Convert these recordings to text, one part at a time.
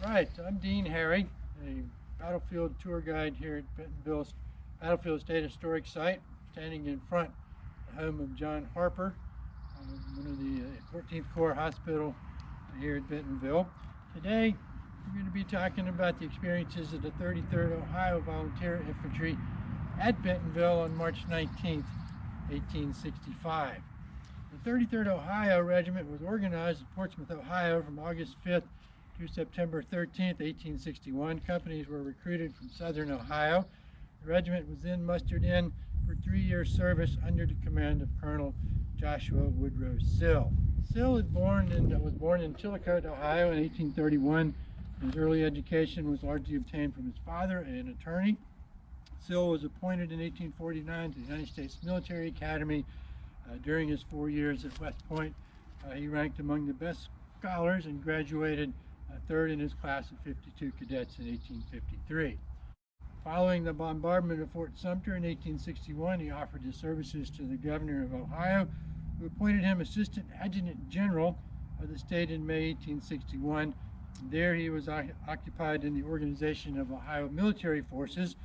Right, I'm Dean Harry, a battlefield tour guide here at Bentonville Battlefield State Historic Site, standing in front of the home of John Harper, one of the 14th Corps Hospital here at Bentonville. Today, we're going to be talking about the experiences of the 33rd Ohio Volunteer Infantry at Bentonville on March 19th, 1865. The 33rd Ohio Regiment was organized at Portsmouth, Ohio from August 5th to September 13th, 1861. Companies were recruited from southern Ohio. The regiment was then mustered in for 3-year service under the command of Colonel Joshua Woodrow Sill. Sill was born in Chillicothe, Ohio in 1831. His early education was largely obtained from his father, an attorney. Sill was appointed in 1849 to the United States Military Academy. During his 4 years at West Point, he ranked among the best scholars and graduated third in his class of 52 cadets in 1853. Following the bombardment of Fort Sumter in 1861, he offered his services to the governor of Ohio, who appointed him Assistant Adjutant General of the state in May 1861. There he was occupied in the organization of Ohio military forces.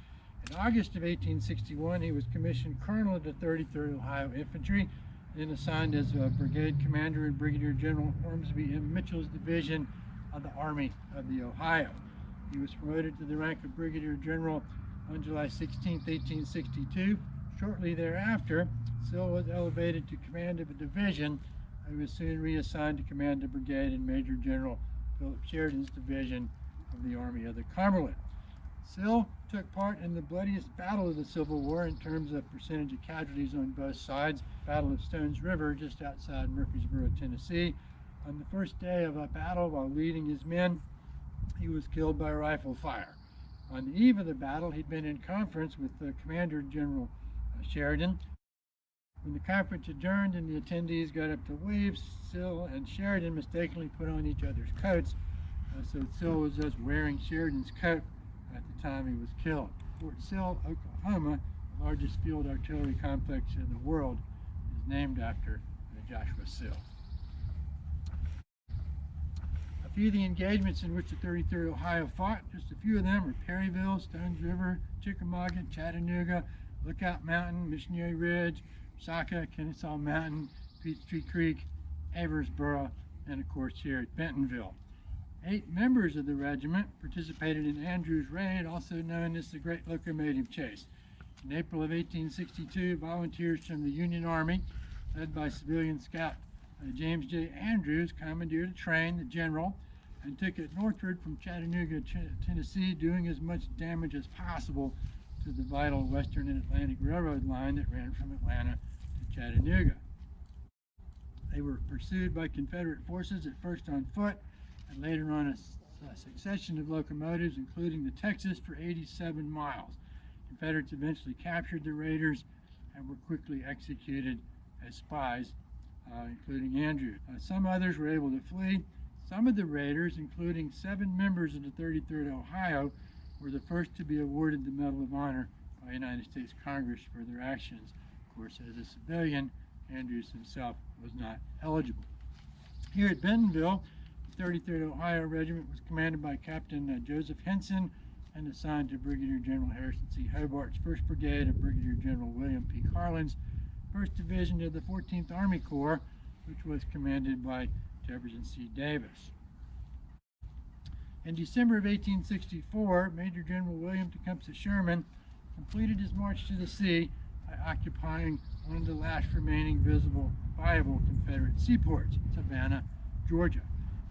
In August of 1861, he was commissioned Colonel of the 33rd Ohio Infantry, then assigned as a brigade commander in Brigadier General Ormsby M. Mitchell's division of the Army of the Ohio. He was promoted to the rank of Brigadier General on July 16, 1862. Shortly thereafter, Sill was elevated to command of a division. He was soon reassigned to command a brigade in Major General Philip Sheridan's division of the Army of the Cumberland. Sill took part in the bloodiest battle of the Civil War in terms of percentage of casualties on both sides, Battle of Stones River just outside Murfreesboro, Tennessee. On the first day of a battle, while leading his men, he was killed by rifle fire. On the eve of the battle, he'd been in conference with Commander General Sheridan. When the conference adjourned and the attendees got up to leave, Sill and Sheridan mistakenly put on each other's coats. So Sill was just wearing Sheridan's coat at the time he was killed. Fort Sill, Oklahoma, the largest field artillery complex in the world, is named after Joshua Sill. A few of the engagements in which the 33rd Ohio fought, just a few of them, were Perryville, Stones River, Chickamauga, Chattanooga, Lookout Mountain, Missionary Ridge, Saca, Kennesaw Mountain, Peachtree Creek, Aversboro, and of course here at Bentonville. 8 members of the regiment participated in Andrew's Raid, also known as the Great Locomotive Chase. In April of 1862, volunteers from the Union Army, led by civilian scout James J. Andrews, commandeered a train, the General, and took it northward from Chattanooga, Tennessee, doing as much damage as possible to the vital Western and Atlantic Railroad line that ran from Atlanta to Chattanooga. They were pursued by Confederate forces, at first on foot, and later on a succession of locomotives, including the Texas, for 87 miles. Confederates eventually captured the raiders and were quickly executed as spies, including Andrew. Some others were able to flee. Some of the raiders, including 7 members of the 33rd Ohio, were the first to be awarded the Medal of Honor by the United States Congress for their actions. Of course, as a civilian, Andrews himself was not eligible. Here at Bentonville, the 33rd Ohio Regiment was commanded by Captain Joseph Henson and assigned to Brigadier General Harrison C. Hobart's 1st Brigade of Brigadier General William P. Carlin's 1st Division of the 14th Army Corps, which was commanded by Jefferson C. Davis. In December of 1864, Major General William Tecumseh Sherman completed his march to the sea by occupying one of the last remaining viable Confederate seaports, Savannah, Georgia.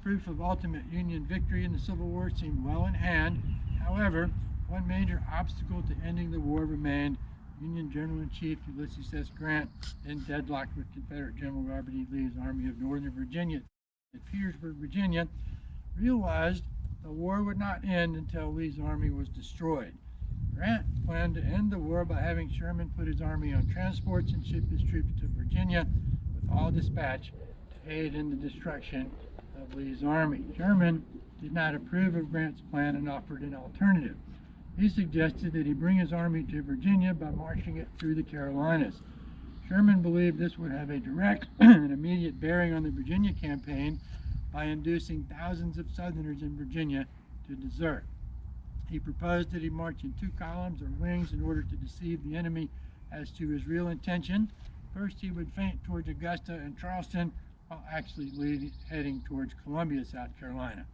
Proof of ultimate Union victory in the Civil War seemed well in hand. However, one major obstacle to ending the war remained. Union General-in-Chief Ulysses S. Grant, then deadlocked with Confederate General Robert E. Lee's Army of Northern Virginia at Petersburg, Virginia, realized the war would not end until Lee's army was destroyed. Grant planned to end the war by having Sherman put his army on transports and ship his troops to Virginia with all dispatch to aid in the destruction of Lee's army. Sherman did not approve of Grant's plan and offered an alternative. He suggested that he bring his army to Virginia by marching it through the Carolinas. Sherman believed this would have a direct and immediate bearing on the Virginia campaign by inducing thousands of Southerners in Virginia to desert. He proposed that he march in 2 columns or wings in order to deceive the enemy as to his real intention. First, he would feint towards Augusta and Charleston while actually heading towards Columbia, South Carolina.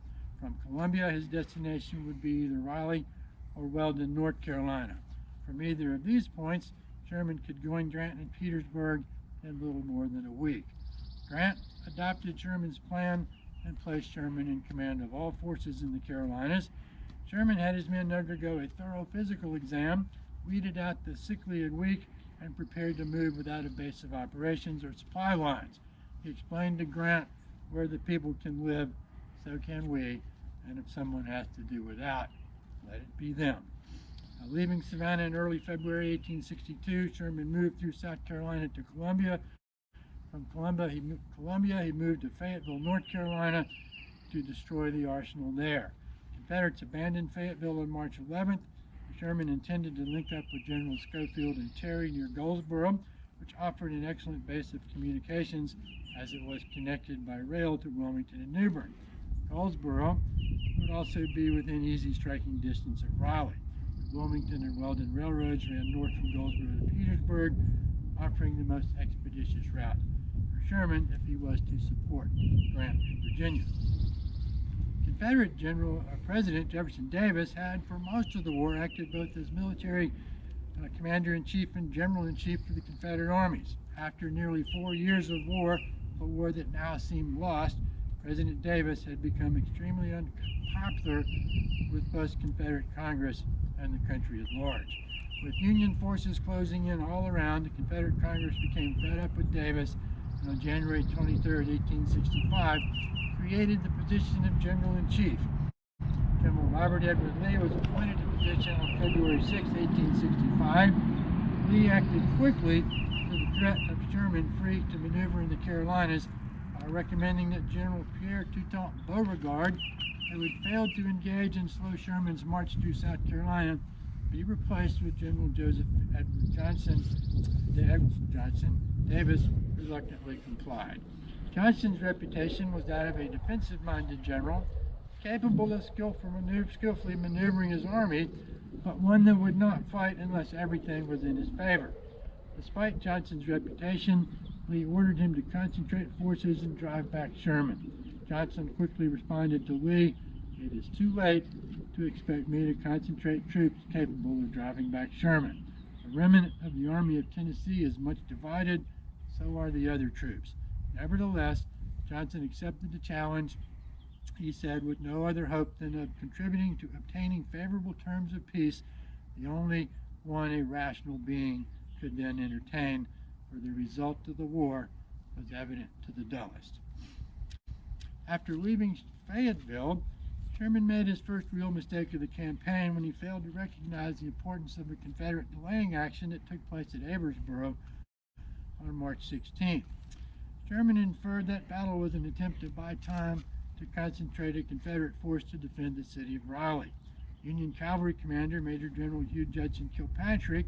From Columbia, his destination would be either Raleigh or Weldon, North Carolina. From either of these points, Sherman could join Grant in Petersburg in little more than a week. Grant adopted Sherman's plan and placed Sherman in command of all forces in the Carolinas. Sherman had his men undergo a thorough physical exam, weeded out the sickly and weak, and prepared to move without a base of operations or supply lines. He explained to Grant, where the people can live, so can we, and if someone has to do without, let it be them. Leaving Savannah in early February 1862, Sherman moved through South Carolina to Columbia. From Columbia, he moved to Fayetteville, North Carolina, to destroy the arsenal there. Confederates abandoned Fayetteville on March 11th. Sherman intended to link up with General Schofield and Terry near Goldsboro, which offered an excellent base of communications as it was connected by rail to Wilmington and New Bern. Goldsboro would also be within easy striking distance of Raleigh. The Wilmington and Weldon railroads ran north from Goldsboro to Petersburg, offering the most expeditious route for Sherman if he was to support Grant in Virginia. Confederate President Jefferson Davis had, for most of the war, acted both as military commander-in-chief and general-in-chief for the Confederate armies. After nearly 4 years of war, a war that now seemed lost, President Davis had become extremely unpopular with both Confederate Congress and the country at large. With Union forces closing in all around, the Confederate Congress became fed up with Davis, and on January 23, 1865, created the position of General-in-Chief. General Robert Edward Lee was appointed to the position on February 6, 1865. Lee acted quickly to the threat of Sherman free to maneuver in the Carolinas by recommending that General Pierre Toutant Beauregard, who had failed to engage and slow Sherman's march through South Carolina, be replaced with General Joseph Edward Johnson. Davis reluctantly complied. Johnston's reputation was that of a defensive-minded general, capable of skillfully maneuvering his army, but one that would not fight unless everything was in his favor. Despite Johnston's reputation, Lee ordered him to concentrate forces and drive back Sherman. Johnston quickly responded to Lee, "It is too late to expect me to concentrate troops capable of driving back Sherman. The remnant of the Army of Tennessee is much divided, so are the other troops." Nevertheless, Johnston accepted the challenge, he said, with no other hope than of contributing to obtaining favorable terms of peace, the only one a rational being could then entertain, for the result of the war was evident to the dullest. After leaving Fayetteville, Sherman made his first real mistake of the campaign when he failed to recognize the importance of a Confederate delaying action that took place at Abersboro on March 16th. Sherman inferred that battle was an attempt to buy time to concentrate a Confederate force to defend the city of Raleigh. Union Cavalry Commander Major General Hugh Judson Kilpatrick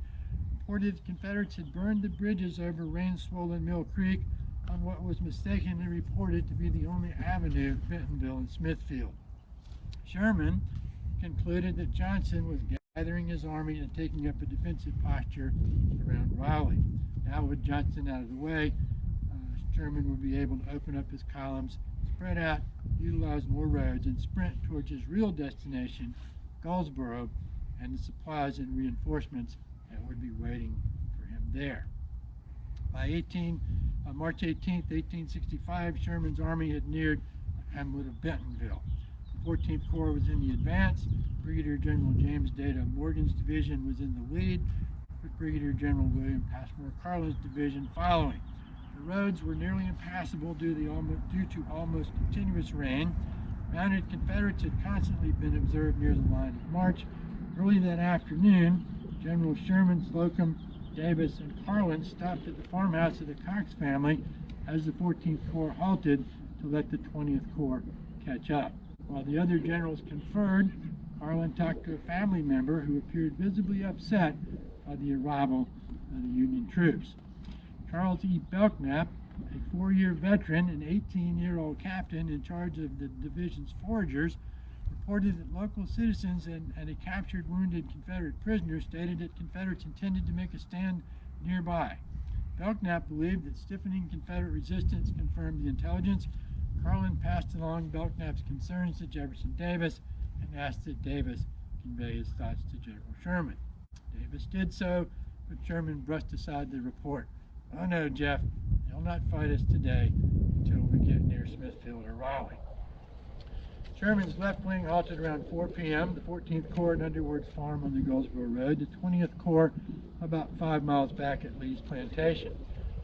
reported the Confederates had burned the bridges over rain-swollen Mill Creek on what was mistakenly reported to be the only avenue in Bentonville and Smithfield. Sherman concluded that Johnston was gathering his army and taking up a defensive posture around Raleigh. Now, with Johnston out of the way, Sherman would be able to open up his columns, spread out, utilize more roads, and sprint towards his real destination, Goldsboro, and the supplies and reinforcements that would be waiting for him there. By March 18, 1865, Sherman's army had neared the hamlet of Bentonville. The 14th Corps was in the advance. Brigadier General James Data Morgan's division was in the lead, with Brigadier General William Passmore Carlin's division following. The roads were nearly impassable due to almost continuous rain. Mounted Confederates had constantly been observed near the line of march. Early that afternoon, General Sherman, Slocum, Davis, and Carlin stopped at the farmhouse of the Cox family as the 14th Corps halted to let the 20th Corps catch up. While the other generals conferred, Carlin talked to a family member who appeared visibly upset by the arrival of the Union troops. Charles E. Belknap, a 4-year veteran and 18-year-old captain in charge of the division's foragers, reported that local citizens and a captured wounded Confederate prisoner stated that Confederates intended to make a stand nearby. Belknap believed that stiffening Confederate resistance confirmed the intelligence. Carlin passed along Belknap's concerns to Jefferson Davis and asked that Davis convey his thoughts to General Sherman. Davis did so, but Sherman brushed aside the report. "Oh no, Jeff, they'll not fight us today until we get near Smithfield or Raleigh." Sherman's left wing halted around 4 p.m. The 14th Corps at Underwood's farm on the Goldsboro Road, the 20th Corps about 5 miles back at Lee's plantation.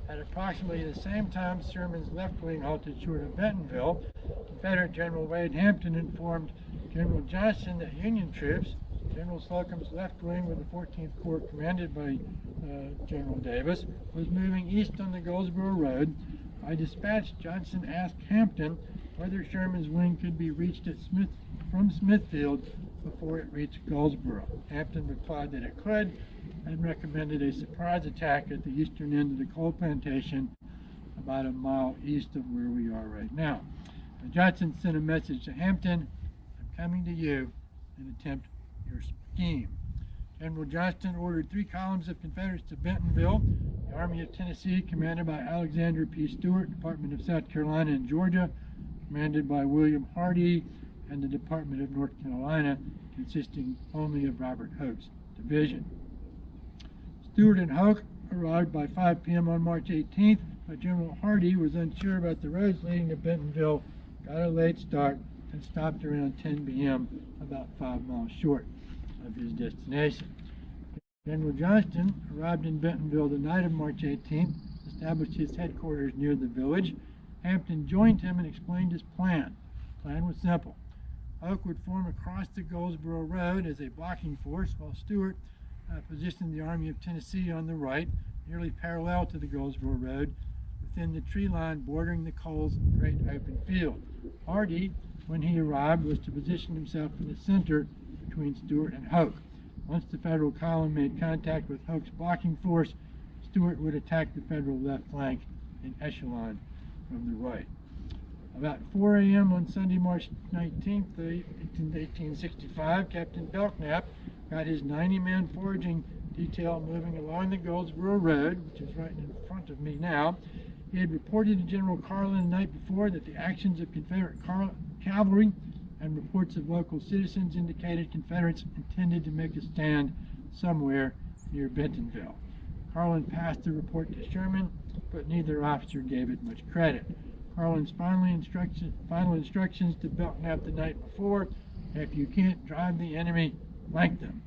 At approximately the same time, Sherman's left wing halted short of Bentonville. Confederate General Wade Hampton informed General Johnston that Union troops, General Slocum's left wing with the 14th Corps commanded by General Davis, was moving east on the Goldsboro Road. By dispatch, Johnston asked Hampton whether Sherman's wing could be reached from Smithfield before it reached Goldsboro. Hampton replied that it could and recommended a surprise attack at the eastern end of the Cole Plantation, about a mile east of where we are right now. Johnston sent a message to Hampton, "I'm coming to you and attempt your scheme." General Johnston ordered 3 columns of Confederates to Bentonville. The Army of Tennessee, commanded by Alexander P. Stewart, Department of South Carolina and Georgia, commanded by William Hardee, and the Department of North Carolina, consisting only of Robert Hoke's division. Stewart and Hoke arrived by 5 p.m. on March 18th, but General Hardee was unsure about the roads leading to Bentonville, got a late start, and stopped around 10 p.m., about 5 miles short of his destination. General Johnston arrived in Bentonville the night of March 18th, established his headquarters near the village. Hampton joined him and explained his plan. The plan was simple. Hoke would form across the Goldsboro Road as a blocking force, while Stewart positioned the Army of Tennessee on the right, nearly parallel to the Goldsboro Road, within the tree line bordering the Cole's great open field. Hardee, when he arrived, was to position himself in the center between Stewart and Hoke. Once the Federal column made contact with Hoke's blocking force, Stewart would attack the Federal left flank in echelon from the right. About 4 a.m. on Sunday, March 19th, 1865, Captain Belknap got his 90-man foraging detail moving along the Goldsboro Road, which is right in front of me now. He had reported to General Carlin the night before that the actions of Confederate cavalry and reports of local citizens indicated Confederates intended to make a stand somewhere near Bentonville. Carlin passed the report to Sherman, but neither officer gave it much credit. Carlin's final instructions to Belknap the night before: "If you can't drive the enemy, flank them."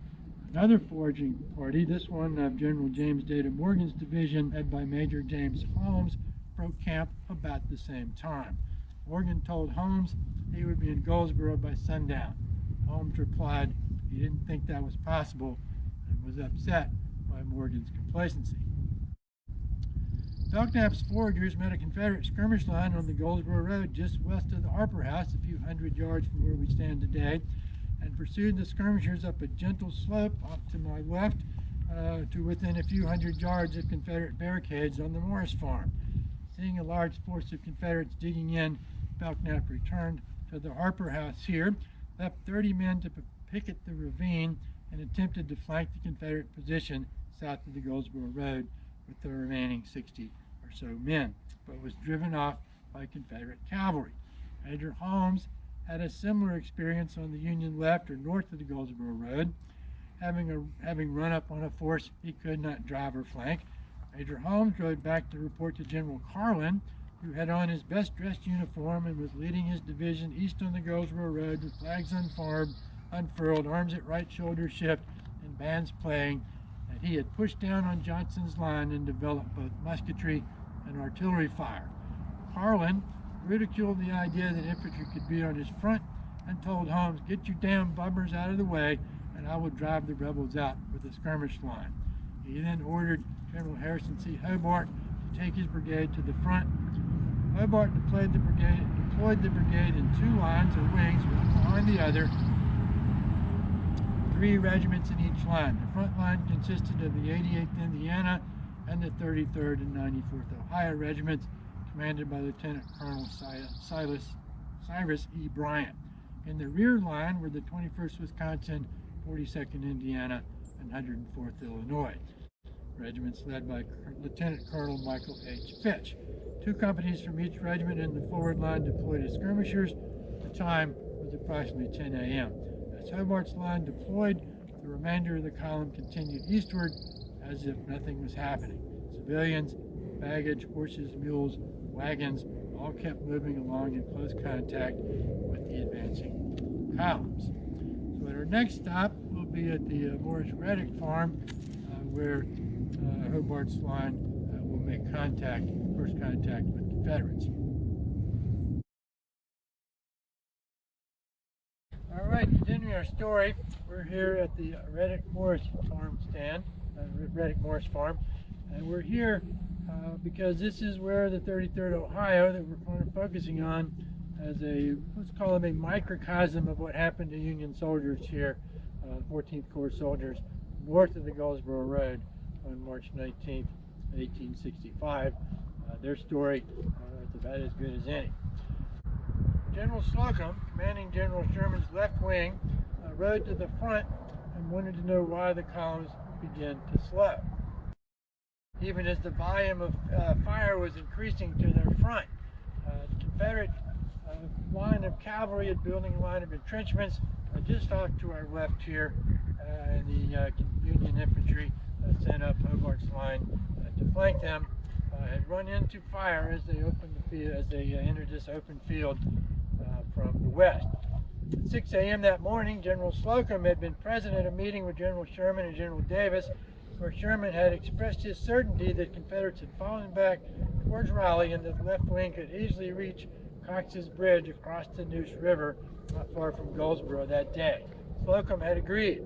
Another foraging party, this one of General James Data Morgan's division, led by Major James Holmes, broke camp about the same time. Morgan told Holmes he would be in Goldsboro by sundown. Holmes replied he didn't think that was possible and was upset by Morgan's complacency. Belknap's foragers met a Confederate skirmish line on the Goldsboro Road just west of the Harper House, a few hundred yards from where we stand today, and pursued the skirmishers up a gentle slope off to my left to within a few hundred yards of Confederate barricades on the Morris farm. Seeing a large force of Confederates digging in, Belknap returned to the Harper House here, left 30 men to picket the ravine, and attempted to flank the Confederate position south of the Goldsboro Road with the remaining 60 or so men, but was driven off by Confederate cavalry. Major Holmes had a similar experience on the Union left or north of the Goldsboro Road, having run up on a force he could not drive or flank. Major Holmes rode back to report to General Carlin, who had on his best-dressed uniform and was leading his division east on the Goldsboro Road with flags unfurled, arms at right shoulder shift, and bands playing, that he had pushed down on Johnston's line and developed both musketry and artillery fire. Carlin ridiculed the idea that infantry could be on his front and told Holmes, "Get your damn bummers out of the way and I will drive the rebels out with a skirmish line." He then ordered General Harrison C. Hobart to take his brigade to the front. Hobart deployed the brigade in 2 lines or wings, one behind the other, 3 regiments in each line. The front line consisted of the 88th Indiana and the 33rd and 94th Ohio Regiments, commanded by Lieutenant Colonel Cyrus E. Bryant. In the rear line were the 21st Wisconsin, 42nd Indiana, and 104th Illinois. Regiments led by Lieutenant Colonel Michael H. Fitch. 2 companies from each regiment in the forward line deployed as skirmishers. The time was approximately 10 a.m. As Hobart's line deployed, the remainder of the column continued eastward as if nothing was happening. Civilians, baggage, horses, mules, wagons all kept moving along in close contact with the advancing columns. So at our next stop, we'll be at the Morris Reddick farm where Hobart's line will make first contact with Confederates. All right, continuing our story, we're here at the Reddick Morris farm stand, Reddick Morris farm, and we're here because this is where the 33rd Ohio that we're kind of focusing on as let's call them a microcosm of what happened to Union soldiers here, 14th Corps soldiers, north of the Goldsboro Road on March 19th, 1865. Their story is about as good as any. General Slocum, commanding General Sherman's left wing, rode to the front and wanted to know why the columns began to slow. Even as the volume of fire was increasing to their front, the Confederate line of cavalry had building a line of entrenchments just off to our left here, and the Union infantry sent up Hobart's line to flank them, had run into fire as they opened the field, as they entered this open field from the west. At 6 a.m. that morning, General Slocum had been present at a meeting with General Sherman and General Davis, where Sherman had expressed his certainty that Confederates had fallen back towards Raleigh and that the left wing could easily reach Cox's Bridge across the Neuse River not far from Goldsboro that day. Slocum had agreed,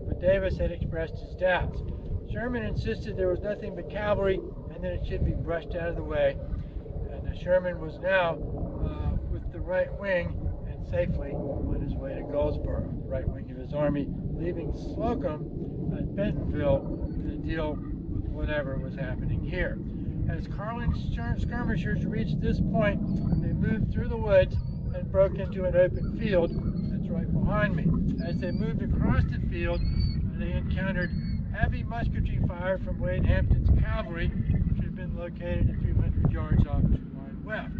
but Davis had expressed his doubts. Sherman insisted there was nothing but cavalry and that it should be brushed out of the way, and Sherman was now with the right wing and safely on his way to Goldsboro, the right wing of his army, leaving Slocum at Bentonville to deal with whatever was happening here. As Carlin's skirmishers reached this point, they moved through the woods and broke into an open field that's right behind me. As they moved across the field, they encountered heavy musketry fire from Wade Hampton's cavalry, which had been located a few hundred yards off to my left,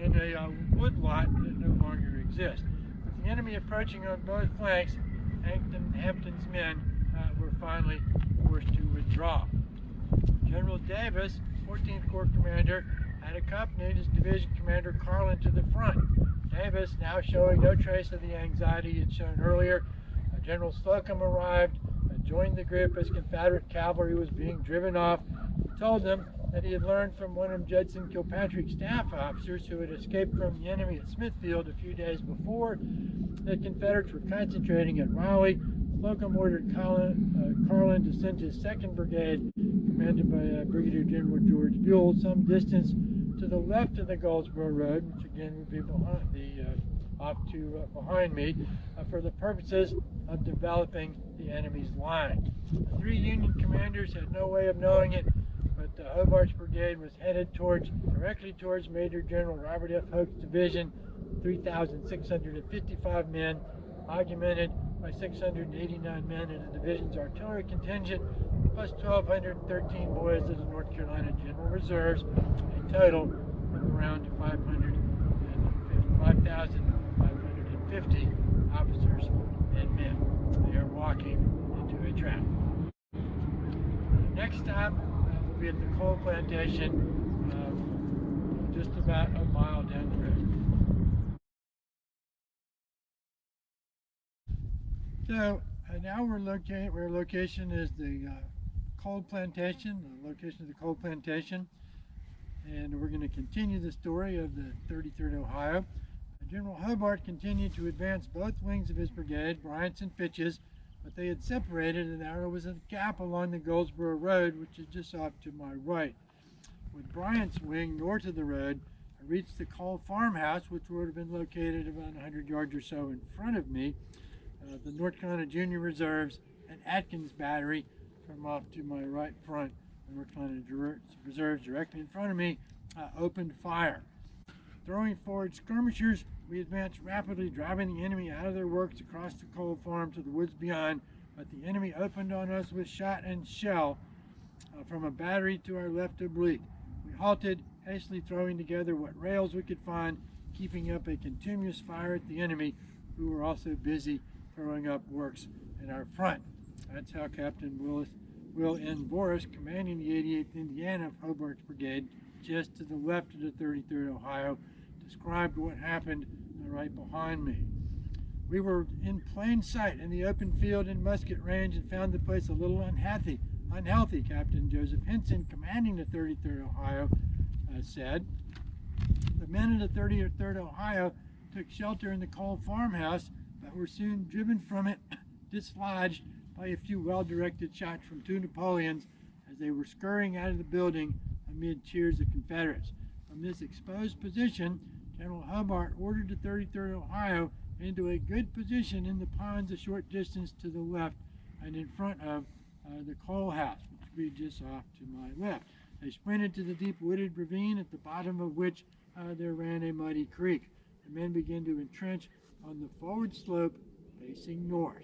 in a wood lot that no longer exists. With the enemy approaching on both flanks, Hampton's men were finally forced to withdraw. General Davis, 14th Corps commander, had accompanied his division commander Carlin to the front. Davis, now showing no trace of the anxiety he had shown earlier, General Slocum arrived and joined the group as Confederate cavalry was being driven off. He told them that he had learned from one of Judson Kilpatrick's staff officers who had escaped from the enemy at Smithfield a few days before that Confederates were concentrating at Raleigh. Slocum ordered Carlin to send his 2nd Brigade, commanded by Brigadier General George Buell, some distance to the left of the Goldsboro Road, which again would be behind me, for the purposes of developing the enemy's line. The 3 Union commanders had no way of knowing it, but Hobart's brigade was headed directly towards Major General Robert F. Hoke's division, 3,655 men, augmented by 689 men in the division's artillery contingent, plus 1,213 boys of the North Carolina General Reserves, a total of around 5,550 officers and men. They are walking into a trap. Next stop will be at the Cole Plantation, just about a mile down the road. So now we're located where location is the Cole Plantation, the location of the Cole Plantation, and we're going to continue the story of the 33rd Ohio. General Hobart continued to advance both wings of his brigade, Bryant's and Fitch's, but they had separated and there was a gap along the Goldsboro Road, which is just off to my right. With Bryant's wing north of the road, I reached the Cole farmhouse, which would have been located about 100 yards or so in front of me. The North Carolina Junior Reserves and Atkins Battery from off to my right front. The North Carolina Reserves directly in front of me opened fire. Throwing forward skirmishers, we advanced rapidly, driving the enemy out of their works across the Cole farm to the woods beyond, but the enemy opened on us with shot and shell from a battery to our left oblique. We halted, hastily throwing together what rails we could find, keeping up a continuous fire at the enemy, who were also busy throwing up works in our front. That's how Captain Will N. Boris, commanding the 88th Indiana of Hobart's brigade, just to the left of the 33rd Ohio, described what happened right behind me. We were in plain sight in the open field and musket range and found the place a little unhealthy, Captain Joseph Henson, commanding the 33rd Ohio, said. The men of the 33rd Ohio took shelter in the Cole farmhouse, but were soon driven from it, dislodged by a few well-directed shots from two Napoleons as they were scurrying out of the building amid cheers of Confederates. From this exposed position, General Hobart ordered the 33rd Ohio into a good position in the ponds a short distance to the left and in front of the Cole house, which would be just off to my left. They sprinted to the deep wooded ravine, at the bottom of which there ran a muddy creek. The men began to entrench on the forward slope facing north.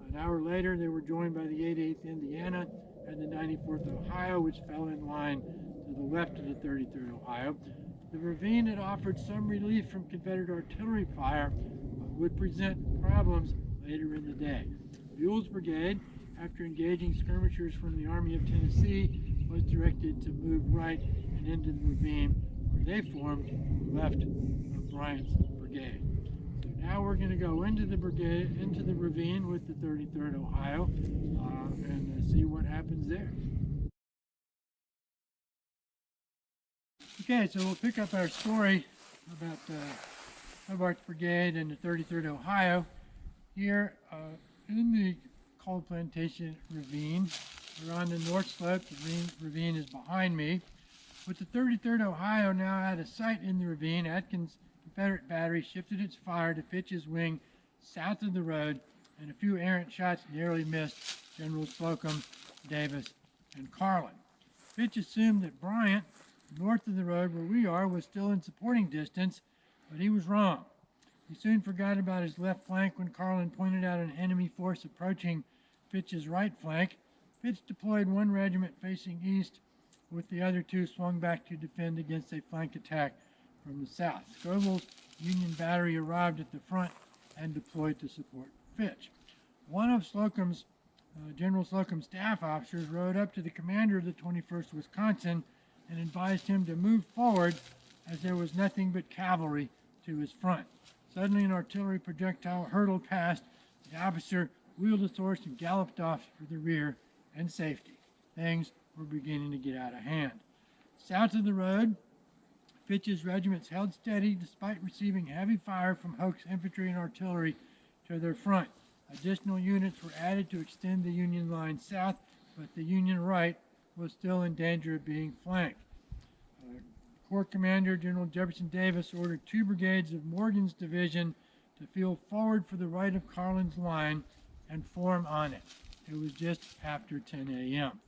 An hour later, they were joined by the 88th Indiana and the 94th Ohio, which fell in line to the left of the 33rd Ohio. The ravine had offered some relief from Confederate artillery fire, but would present problems later in the day. Buell's brigade, after engaging skirmishers from the Army of Tennessee, was directed to move right and into the ravine, where they formed left of Bryant's brigade. So now we're going to go into the ravine with the 33rd Ohio and see what happens there. Okay, so we'll pick up our story about Hobart's brigade and the 33rd Ohio here in the Cole Plantation ravine. We're on the north slope. The ravine is behind me. With the 33rd Ohio now out of sight in the ravine, Atkins' Confederate battery shifted its fire to pitch his wing south of the road, and a few errant shots narrowly missed Generals Slocum, Davis, and Carlin. Fitch assumed that Bryant, north of the road where we are, was still in supporting distance, but he was wrong. He soon forgot about his left flank when Carlin pointed out an enemy force approaching Fitch's right flank. Fitch deployed one regiment facing east, with the other two swung back to defend against a flank attack from the south. Scoville's Union battery arrived at the front and deployed to support Fitch. One of General Slocum's staff officers rode up to the commander of the 21st Wisconsin and advised him to move forward as there was nothing but cavalry to his front. Suddenly an artillery projectile hurtled past. The officer wheeled his horse and galloped off for the rear and safety. Things were beginning to get out of hand. South of the road, Fitch's regiments held steady despite receiving heavy fire from Hoke's infantry and artillery to their front. Additional units were added to extend the Union line south, but the Union right was still in danger of being flanked. Corps Commander General Jefferson Davis ordered two brigades of Morgan's division to field forward for the right of Carlin's line and form on it. It was just after 10 a.m.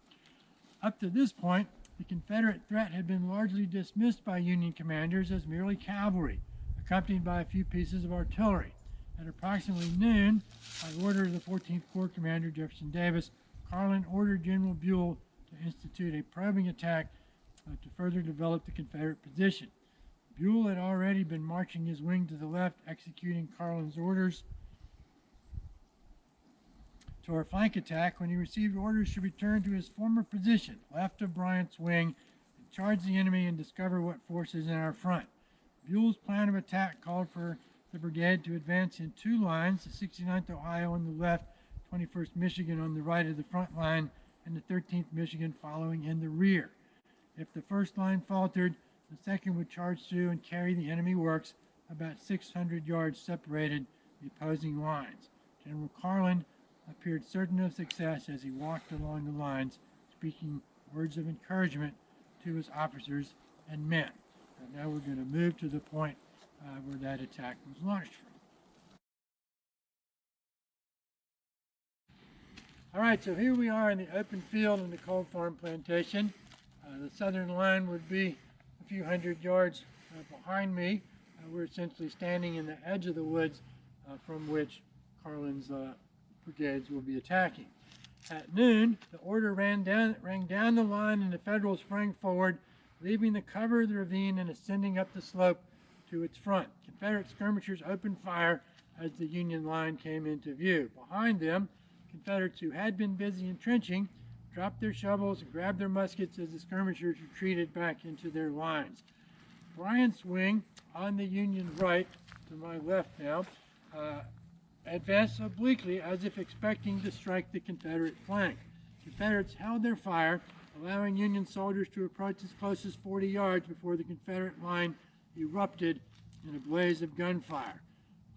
Up to this point, the Confederate threat had been largely dismissed by Union commanders as merely cavalry, accompanied by a few pieces of artillery. At approximately noon, by order of the 14th Corps Commander Jefferson Davis, Carlin ordered General Buell to institute a probing attack to further develop the Confederate position. Buell had already been marching his wing to the left, executing Carlin's orders to our flank attack when he received orders to return to his former position, left of Bryant's wing, and charge the enemy and discover what forces in our front. Buell's plan of attack called for the brigade to advance in two lines, the 69th Ohio on the left, 21st Michigan on the right of the front line, and the 13th Michigan following in the rear. If the first line faltered, the second would charge through and carry the enemy works about 600 yards separated the opposing lines. General Carlin appeared certain of success as he walked along the lines, speaking words of encouragement to his officers and men. And now we're going to move to the point where that attack was launched from. All right, so here we are in the open field in the Cole Farm Plantation. The southern line would be a few hundred yards behind me, we're essentially standing in the edge of the woods from which Carlin's brigades will be attacking. At noon, the order rang down the line and the Federals sprang forward, leaving the cover of the ravine and ascending up the slope to its front. Confederate skirmishers opened fire as the Union line came into view. Behind them, Confederates who had been busy entrenching dropped their shovels and grabbed their muskets as the skirmishers retreated back into their lines. Bryant's wing on the Union right, to my left now, advanced obliquely as if expecting to strike the Confederate flank. Confederates held their fire, allowing Union soldiers to approach as close as 40 yards before the Confederate line erupted in a blaze of gunfire.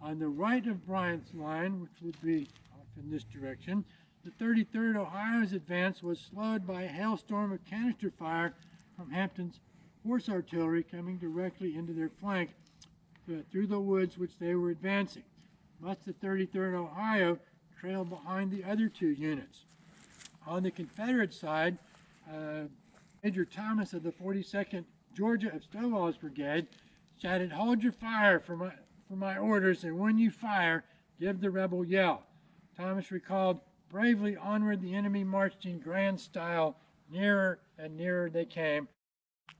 On the right of Bryant's line, which would be off in this direction, the 33rd Ohio's advance was slowed by a hailstorm of canister fire from Hampton's horse artillery coming directly into their flank through the woods which they were advancing. Much the 33rd Ohio trailed behind the other two units. On the Confederate side, Major Thomas of the 42nd Georgia of Stovall's brigade shouted, "Hold your fire for my orders, and when you fire, give the rebel yell." Thomas recalled, "Bravely onward the enemy marched in grand style, nearer and nearer they came."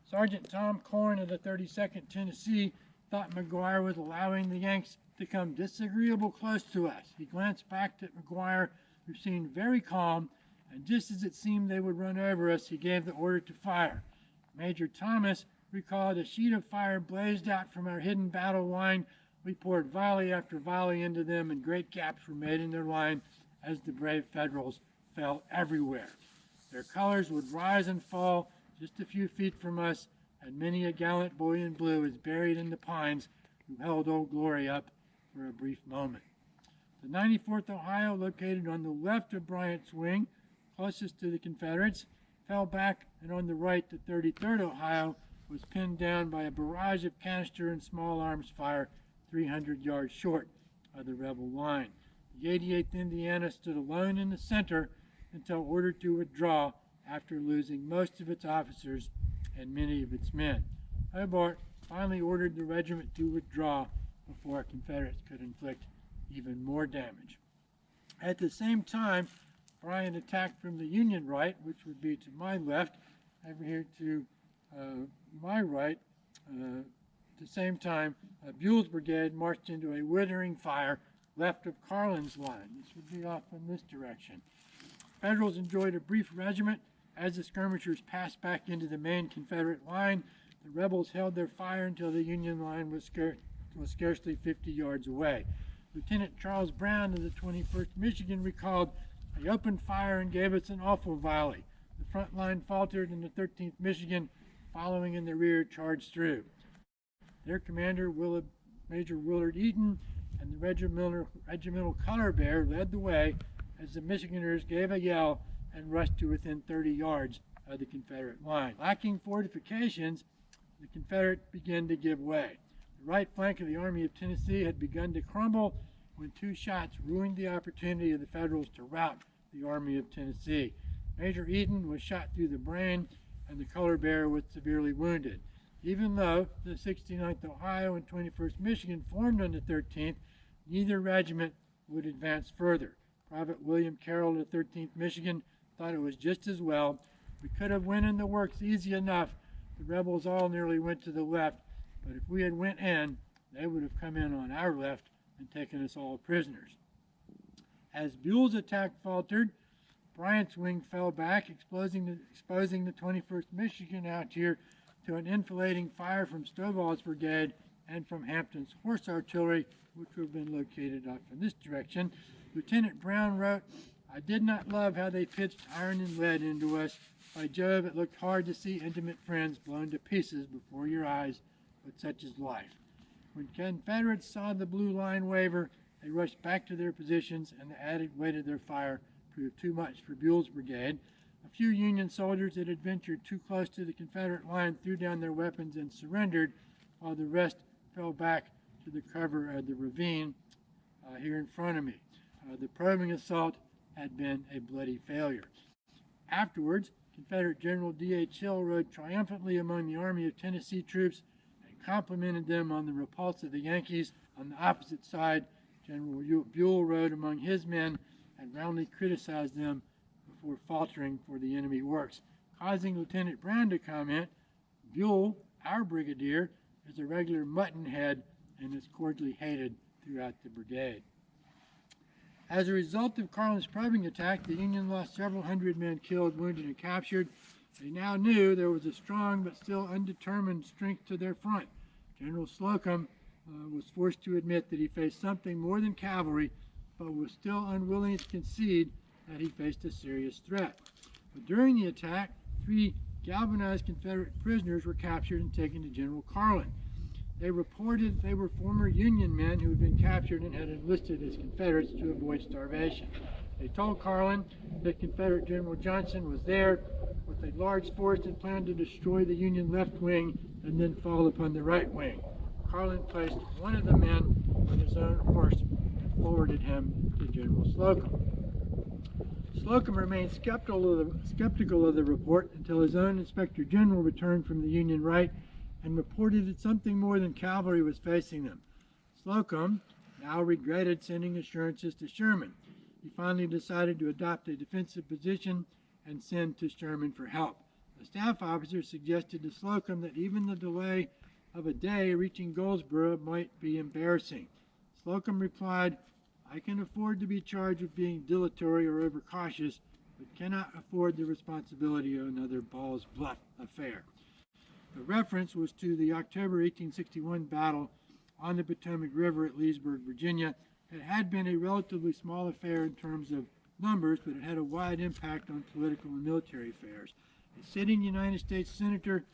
Sergeant Tom Corn of the 32nd Tennessee thought McGuire was allowing the Yanks to come disagreeable close to us. He glanced back at McGuire, who seemed very calm, and just as it seemed they would run over us, he gave the order to fire. Major Thomas recalled, "A sheet of fire blazed out from our hidden battle line. We poured volley after volley into them, and great gaps were made in their line as the brave Federals fell everywhere. Their colors would rise and fall just a few feet from us, and many a gallant boy in blue is buried in the pines who held Old Glory up for a brief moment." The 94th Ohio, located on the left of Bryant's wing, closest to the Confederates, fell back, and on the right, the 33rd Ohio was pinned down by a barrage of canister and small arms fire 300 yards short of the rebel line. The 88th Indiana stood alone in the center until ordered to withdraw after losing most of its officers and many of its men. Hobart finally ordered the regiment to withdraw before Confederates could inflict even more damage. At the same time, Bryant attacked from the Union right, which would be to my left, over here to my right. At the same time, Buell's brigade marched into a withering fire left of Carlin's line. This would be off in this direction. Federals enjoyed a brief regiment as the skirmishers passed back into the main Confederate line. The rebels held their fire until the Union line was scarcely 50 yards away. Lieutenant Charles Brown of the 21st Michigan recalled, "They opened fire and gave us an awful volley. The front line faltered, and the 13th Michigan, following in the rear, charged through. Their commander, Major Willard Eaton, and the regimental color bearer led the way as the Michiganers gave a yell and rushed to within 30 yards of the Confederate line. Lacking fortifications, the Confederates began to give way. The right flank of the Army of Tennessee had begun to crumble when two shots ruined the opportunity of the Federals to rout the Army of Tennessee. Major Eaton was shot through the brain, and the color bearer was severely wounded. Even though the 69th Ohio and 21st Michigan formed on the 13th, neither regiment would advance further. Private William Carroll of the 13th Michigan thought it was just as well. We could have went in the works easy enough. The rebels all nearly went to the left, but if we had went in, they would have come in on our left and taken us all prisoners." As Buell's attack faltered, Bryant's wing fell back, exposing the 21st Michigan out here to an enfilading fire from Stovall's brigade and from Hampton's horse artillery, which would have been located off in this direction. Lieutenant Brown wrote, "I did not love how they pitched iron and lead into us. By Jove, it looked hard to see intimate friends blown to pieces before your eyes, but such is life." When Confederates saw the blue line waver, they rushed back to their positions, and the added weight of their fire proved too much for Buell's brigade. A few Union soldiers that had ventured too close to the Confederate line threw down their weapons and surrendered, while the rest fell back to the cover of the ravine here in front of me. The probing assault had been a bloody failure. Afterwards, Confederate General D.H. Hill rode triumphantly among the Army of Tennessee troops and complimented them on the repulse of the Yankees. On the opposite side, General Buell rode among his men and roundly criticized them before faltering for the enemy works, causing Lieutenant Brown to comment, "Buell, our brigadier, is a regular mutton head and is cordially hated throughout the brigade." As a result of Carlin's probing attack, the Union lost several hundred men killed, wounded, and captured. They now knew there was a strong but still undetermined strength to their front. General Slocum was forced to admit that he faced something more than cavalry, but was still unwilling to concede that he faced a serious threat. But during the attack, 3 galvanized Confederate prisoners were captured and taken to General Carlin. They reported they were former Union men who had been captured and had enlisted as Confederates to avoid starvation. They told Carlin that Confederate General Johnson was there with a large force and planned to destroy the Union left wing and then fall upon the right wing. Carlin placed one of the men on his own horse and forwarded him to General Slocum. Slocum remained skeptical of the report until his own Inspector General returned from the Union right and reported that something more than cavalry was facing them. Slocum now regretted sending assurances to Sherman. He finally decided to adopt a defensive position and send to Sherman for help. The staff officer suggested to Slocum that even the delay of a day reaching Goldsboro might be embarrassing. Slocum replied, "I can afford to be charged with being dilatory or overcautious, but cannot afford the responsibility of another Ball's Bluff affair." The reference was to the October 1861 battle on the Potomac River at Leesburg, Virginia. It had been a relatively small affair in terms of numbers, but it had a wide impact on political and military affairs. A sitting United States Senator,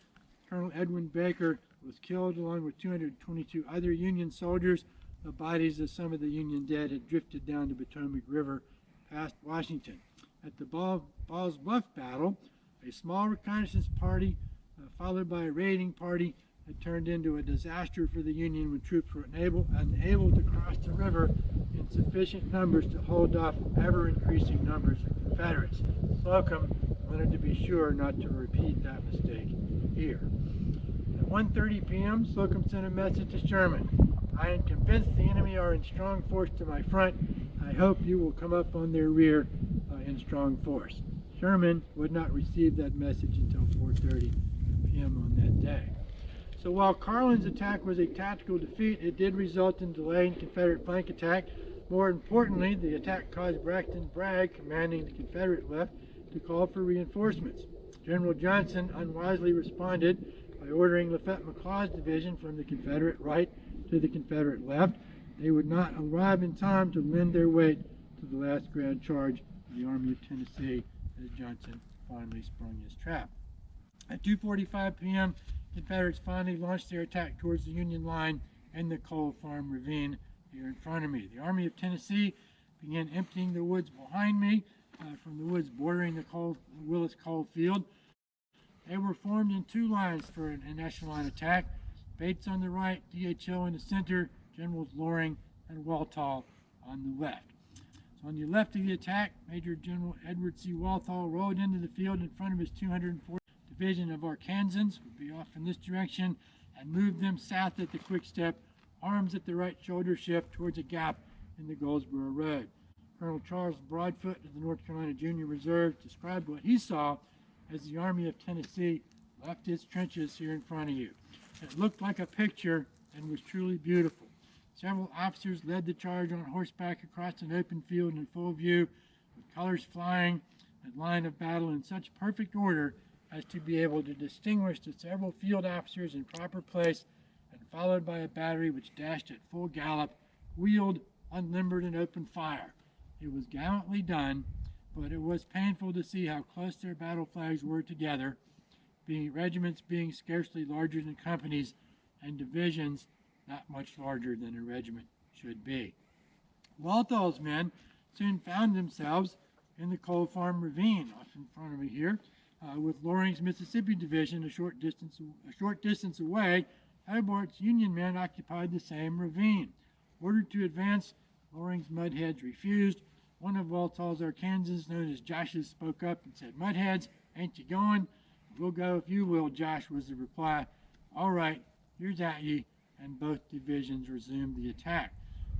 Colonel Edwin Baker, was killed along with 222 other Union soldiers. The bodies of some of the Union dead had drifted down the Potomac River past Washington. At the Ball's Bluff battle, a small reconnaissance party followed by a raiding party had turned into a disaster for the Union when troops were unable to cross the river in sufficient numbers to hold off ever-increasing numbers of Confederates. Slocum wanted to be sure not to repeat that mistake here. At 1:30 p.m., Slocum sent a message to Sherman. "I am convinced the enemy are in strong force to my front. I hope you will come up on their rear in strong force." Sherman would not receive that message until 4:30 p.m. on that day. So while Carlin's attack was a tactical defeat, it did result in delaying Confederate flank attack. More importantly, the attack caused Braxton Bragg, commanding the Confederate left, to call for reinforcements. General Johnson unwisely responded by ordering Lafayette McLaws' division from the Confederate right to the Confederate left. They would not arrive in time to lend their weight to the last grand charge of the Army of Tennessee as Johnson finally sprung his trap. At 2:45 p.m., Confederates finally launched their attack towards the Union line in the Cole Farm Ravine here in front of me. The Army of Tennessee began emptying the woods behind me from the woods bordering the Willis Cole Field. They were formed in 2 lines for an echelon attack. Bates on the right, D.H.O. in the center, Generals Loring and Walthall on the left. So on the left of the attack, Major General Edward C. Walthall rode into the field in front of his 204th Division of Arkansans, would be off in this direction, and moved them south at the quick step, arms at the right shoulder shift towards a gap in the Goldsboro Road. Colonel Charles Broadfoot of the North Carolina Junior Reserve described what he saw as the Army of Tennessee left its trenches here in front of you. It looked like a picture and was truly beautiful. Several officers led the charge on horseback across an open field in full view, with colors flying and line of battle in such perfect order as to be able to distinguish the several field officers in proper place, and followed by a battery which dashed at full gallop, wheeled, unlimbered, and opened fire. It was gallantly done, but it was painful to see how close their battle flags were together, regiments being scarcely larger than companies, and divisions not much larger than a regiment should be. Walthall's men soon found themselves in the Cole Farm Ravine, off in front of me here, with Loring's Mississippi Division a short distance away. Hobart's Union men occupied the same ravine. Ordered to advance, Loring's Mudheads refused. One of Walthall's Arkansans, known as Josh's, spoke up and said, "Mudheads, ain't you going?" "We'll go if you will, Josh," was the reply. "All right, Here's at ye, and both divisions resumed the attack.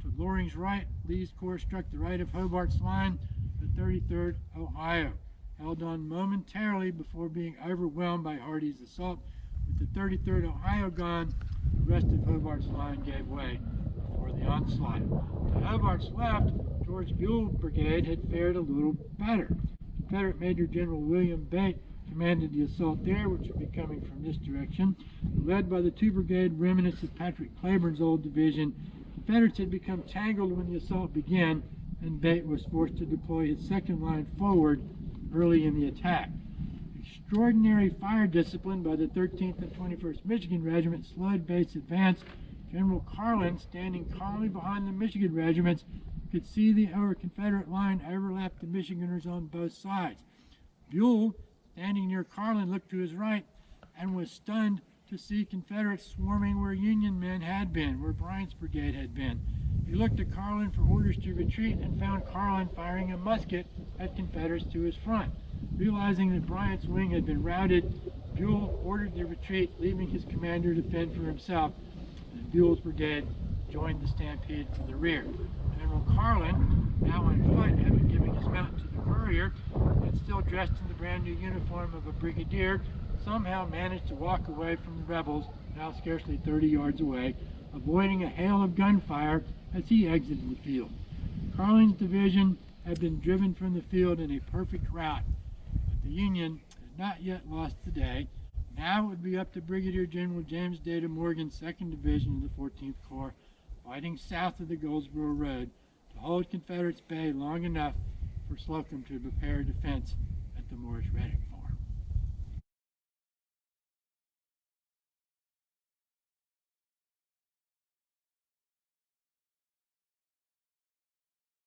To Loring's right, Lee's corps struck the right of Hobart's line, the 33rd Ohio, held on momentarily before being overwhelmed by Hardee's assault. With the 33rd Ohio gone, the rest of Hobart's line gave way before the onslaught. To Hobart's left, George Buell's brigade had fared a little better. Confederate Major General William Bate commanded the assault there, which would be coming from this direction. Led by the 2 brigade remnants of Patrick Claiborne's old division, Confederates had become tangled when the assault began, and Bate was forced to deploy his second line forward early in the attack. Extraordinary fire discipline by the 13th and 21st Michigan Regiment slowed Bate's advance. General Carlin, standing calmly behind the Michigan regiments, could see the Confederate line overlap the Michiganers on both sides. Buell, standing near Carlin, looked to his right and was stunned to see Confederates swarming where Union men had been, where Bryant's brigade had been. He looked at Carlin for orders to retreat and found Carlin firing a musket at Confederates to his front. Realizing that Bryant's wing had been routed, Buell ordered the retreat, leaving his commander to fend for himself. And Buell's brigade joined the stampede from the rear. General Carlin, now on foot, having given his mount to the courier, and still dressed in the brand new uniform of a brigadier, somehow managed to walk away from the rebels, now scarcely 30 yards away, avoiding a hail of gunfire as he exited the field. Carlin's division had been driven from the field in a perfect rout, but the Union had not yet lost the day. Now it would be up to Brigadier General James Data Morgan's 2nd Division of the 14th Corps, fighting south of the Goldsboro Road, to hold Confederates Bay long enough for Slocum to prepare defense at the Morris-Reddick Farm.